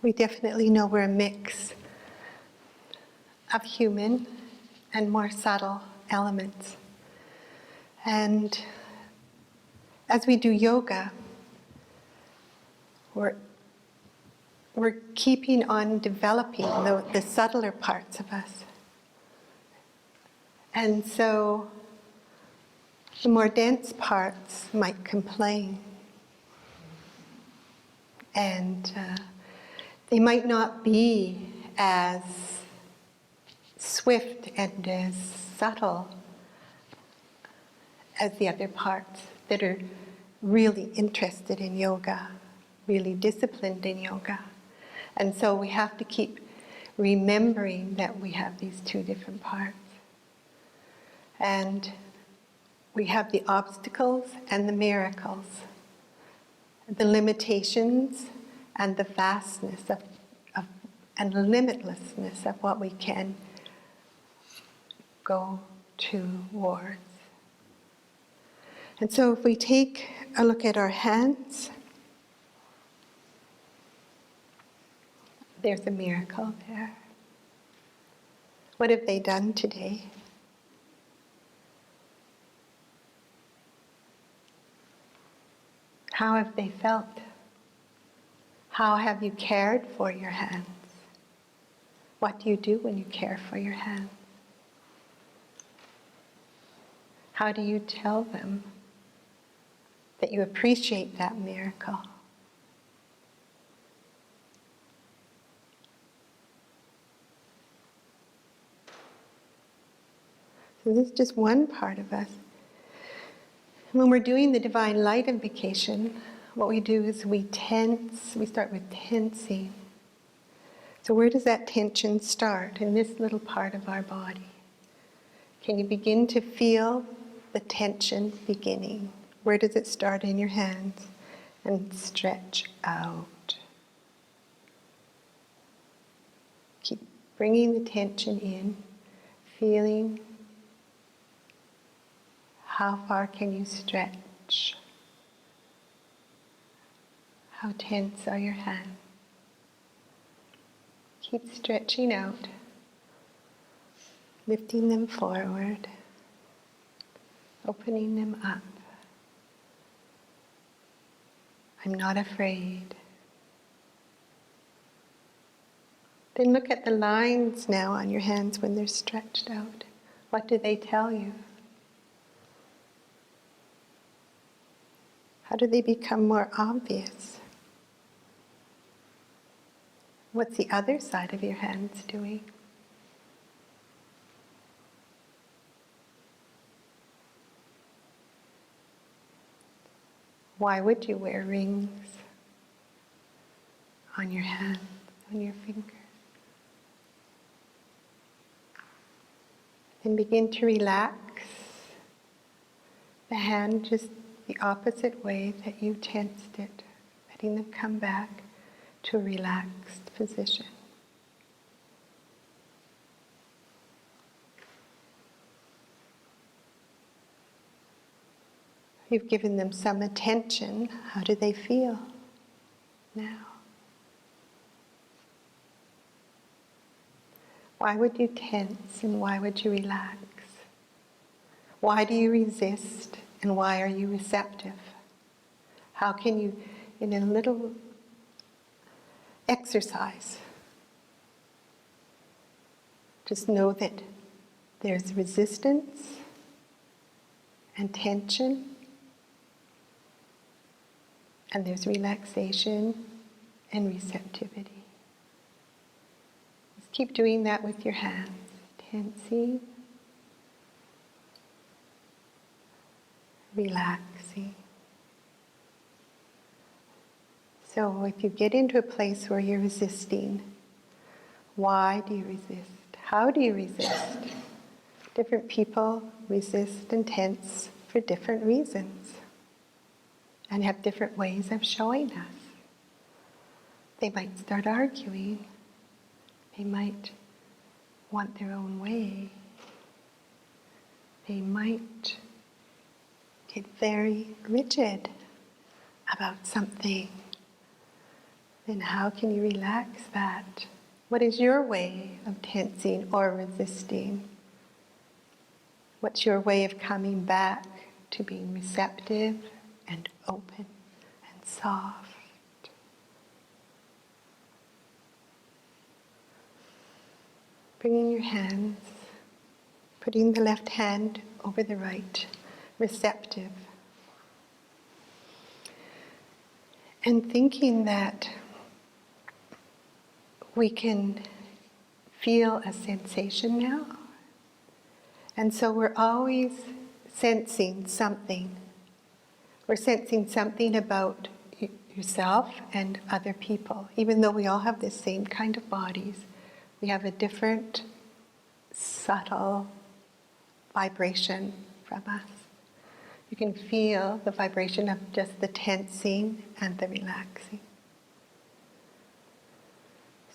we definitely know we're a mix of human and more subtle elements. And as we do yoga, we're keeping on developing the subtler parts of us. And so the more dense parts might complain. And they might not be as swift and as subtle as the other parts that are really interested in yoga, really disciplined in yoga. And so we have to keep remembering that we have these two different parts. And we have the obstacles and the miracles, the limitations and the vastness and the limitlessness of what we can go towards. And so if we take a look at our hands, there's a miracle there. What have they done today? How have they felt? How have you cared for your hands? What do you do when you care for your hands? How do you tell them that you appreciate that miracle? So this is just one part of us. When we're doing the divine light invocation, what we do is we tense. We start with tensing. So where does that tension start? In this little part of our body. Can you begin to feel the tension beginning? Where does it start in your hands? And stretch out. Keep bringing the tension in, feeling how far can you stretch? How tense are your hands? Keep stretching out, lifting them forward, opening them up. I'm not afraid. Then look at the lines now on your hands when they're stretched out. What do they tell you? How do they become more obvious? What's the other side of your hands doing? Why would you wear rings on your hands, on your fingers? Then begin to relax the hand just the opposite way that you tensed it, letting them come back to a relaxed position. You've given them some attention. How do they feel now? Why would you tense and why would you relax? Why do you resist and why are you receptive? How can you, in a little exercise, just know that there's resistance and tension, and there's relaxation and receptivity. Just keep doing that with your hands, tensing, relaxing. So if you get into a place where you're resisting, why do you resist? How do you resist? Different people resist and tense for different reasons and have different ways of showing us. They might start arguing. They might want their own way. They might get very rigid about something then how can you relax that? What is your way of tensing or resisting? What's your way of coming back to being receptive and open and soft? Bringing your hands, putting the left hand over the right, receptive. And thinking that we can feel a sensation now. And so we're always sensing something. We're sensing something about yourself and other people. Even though we all have the same kind of bodies, we have a different subtle vibration from us. You can feel the vibration of just the tensing and the relaxing.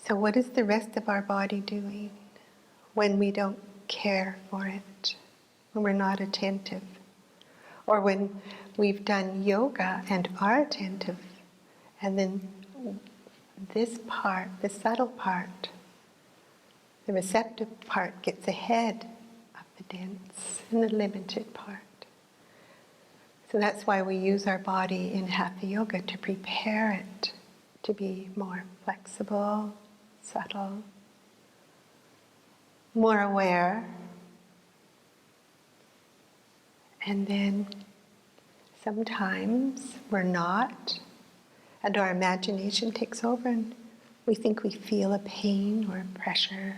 So what is the rest of our body doing when we don't care for it, when we're not attentive? Or when we've done yoga and are attentive, and then this part, the subtle part, the receptive part gets ahead of the dense and the limited part. So that's why we use our body in Hatha Yoga to prepare it to be more flexible, subtle, more aware. And then sometimes we're not, and our imagination takes over and we think we feel a pain or a pressure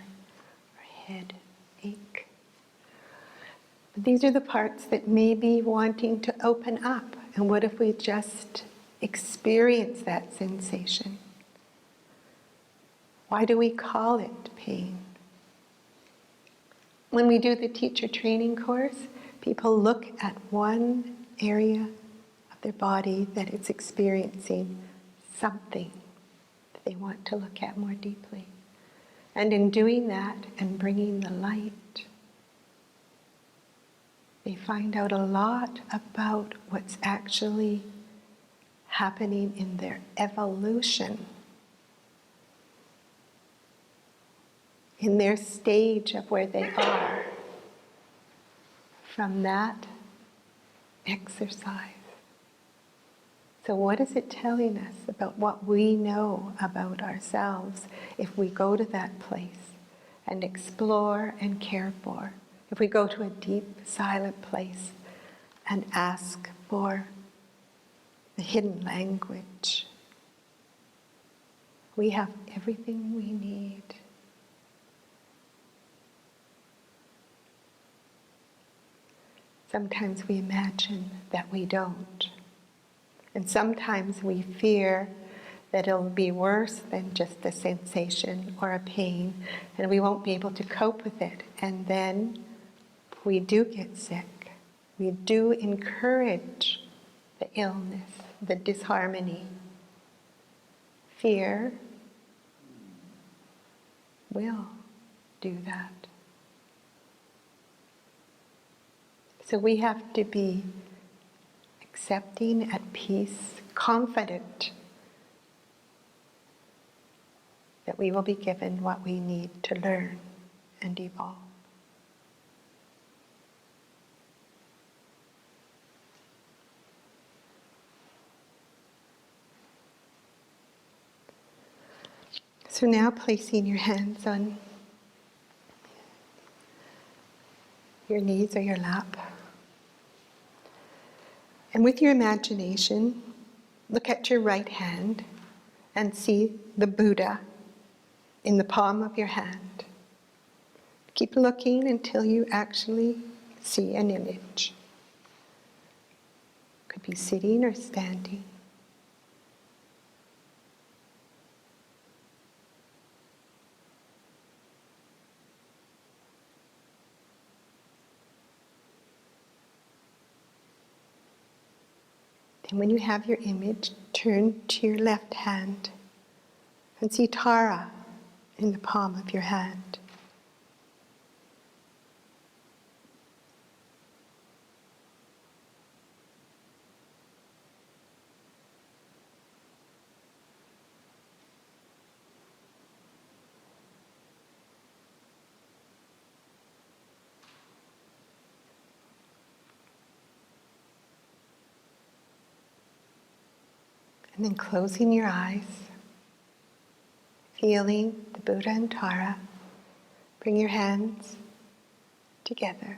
or head ache. But these are the parts that may be wanting to open up. And what if we just experience that sensation? Why do we call it pain? When we do the teacher training course, people look at one area of their body that it's experiencing something that they want to look at more deeply. And in doing that and bringing the light, they find out a lot about what's actually happening in their evolution, in their stage of where they are from that exercise. So what is it telling us about what we know about ourselves if we go to that place and explore and care for? If we go to a deep, silent place and ask for the hidden language, we have everything we need. Sometimes we imagine that we don't. And sometimes we fear that it'll be worse than just a sensation or a pain, and we won't be able to cope with it. And then we do get sick. We do encourage the illness, the disharmony. Fear will do that. So we have to be accepting, at peace, confident that we will be given what we need to learn and evolve. So now placing your hands on your knees or your lap. And with your imagination, look at your right hand and see the Buddha in the palm of your hand. Keep looking until you actually see an image. Could be sitting or standing. And when you have your image, turn to your left hand and see Tara in the palm of your hand. And then closing your eyes, feeling the Buddha and Tara. Bring your hands together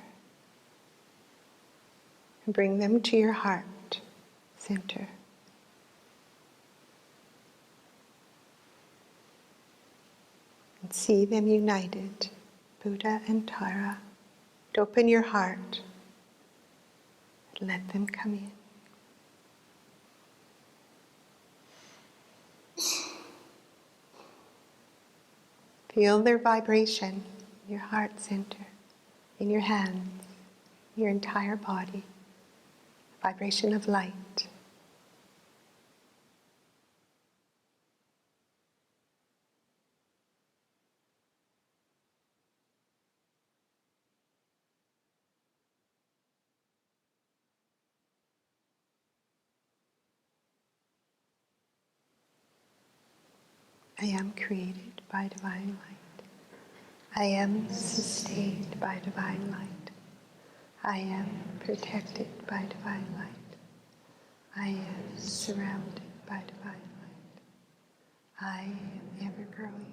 and bring them to your heart center. And see them united, Buddha and Tara. And open your heart and let them come in. Feel their vibration in your heart center, in your hands, your entire body. Vibration of light. I am created by divine light. I am sustained by divine light. I am protected by divine light. I am surrounded by divine light. I am ever growing.